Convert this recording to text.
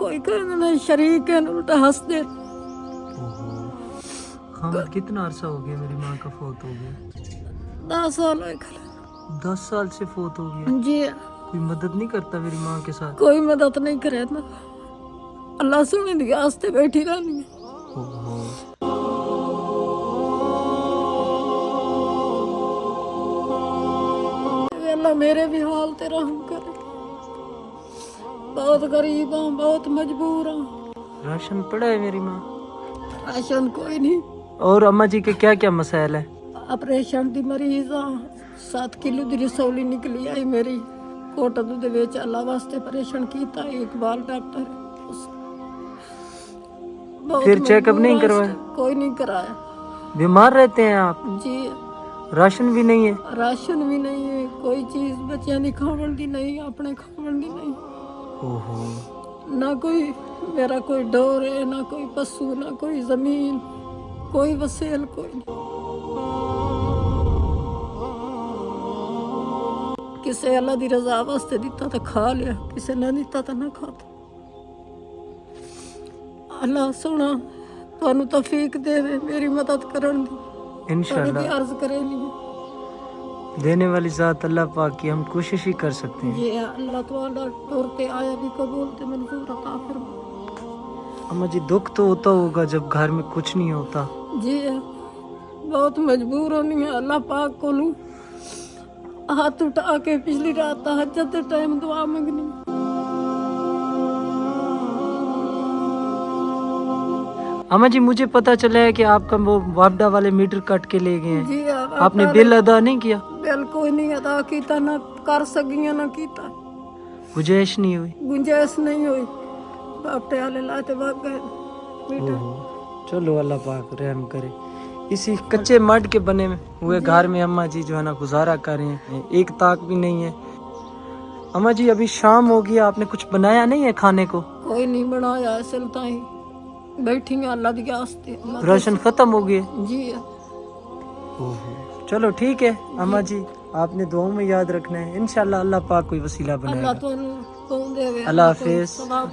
कोई कहना नहीं, शरीक है उल्टा हंस दे। हाँ, कितना अरसा हो गया मेरी माँ का फोत हो गया? 10 साल हो गए। 10 साल से फोत हो गया। जी कोई मदद नहीं करता मेरी माँ के साथ? कोई मदद नहीं करे ना, अल्लाह सुने दी आस्ते बैठी रहनी है। ओहो। अल्लाह मेरे भी हाल ते रहम करे, बहुत गरीब हूँ, बहुत मजबूर हूँ। राशन पड़ा है मेरी माँ? राशन कोई नहीं। और अम्मा जी के क्या क्या मसाइल है? ऑपरेशन दी मरीज हाँ, 7 किलो दी रसौली निकली आई मेरी, कोटा दूध बेच अल्लाह वास्ते ऑपरेशन कीता, इकबाल डॉक्टर। फिर चेकअप नहीं करवाया? कोई नहीं कराया। बीमार रहते हैं आप? जी। राशन भी नहीं है? राशन भी नहीं है, कोई चीज बच्चियां दी खावन दी नहीं, अपने खावन दी नहीं। ओहो। ना कोई मेरा कोई डोर है, ना कोई पशु, ना कोई जमीन, कोई वसेल कोई नहीं। किसे अल्लाह दी रजा वास्ते दिता तो खा लिया, किसे ना दिता तो ना खाता। अल्लाह सोना तुहानू तौफीक देवे मेरी मदद करन दी। इंशाल्लाह अर्ज करेली देने वाली जात अल्लाह पाक की, हम कोशिश ही कर सकते हैं। ये अल्लाह तुहाडा तौर पे आया भी कबूल ते मंजूर अता फरमा। अम्मा जी दुख तो होता होगा जब घर में कुछ नहीं होता? जी बहुत मजबूर होनी है, अल्लाह पाक को लूं हाथ उठा के पिछली रात तहज्जुद के टाइम दुआ मंगनी। अम्मा जी मुझे पता चला है कि आपका वो वापडा वाले मीटर कट के ले गए हैं। जी आपने बिल अदा नहीं किया? बिल कोई नहीं अदा कीता, ना कर सकिया ना कीता, गुंजाइश नहीं हुई? गुंजाइश नहीं हुई, बापटे वाले लाते भाग गए मीटर। ओहो। चलो अल्लाह पाक रहम करे। इसी कच्चे मड के बने हुए घर में अम्मा जी जो है ना गुजारा कर रहे हैं, एक ताक भी नहीं है। अम्मा जी अभी शाम हो गई, आपने कुछ बनाया नहीं है खाने को? कोई नहीं बनाया, सिलता ही बैठी हैं अल्लाह दी आस्ते। राशन खत्म हो गए? जी। ओहो। चलो ठीक है अम्मा जी, आपने दुआओं में याद रखना है, इंशाल्लाह अल्लाह पाक कोई वसीला बनाएगा। अल्लाह तुहानू कौन देवे। अल्लाह हाफिज। सलाम।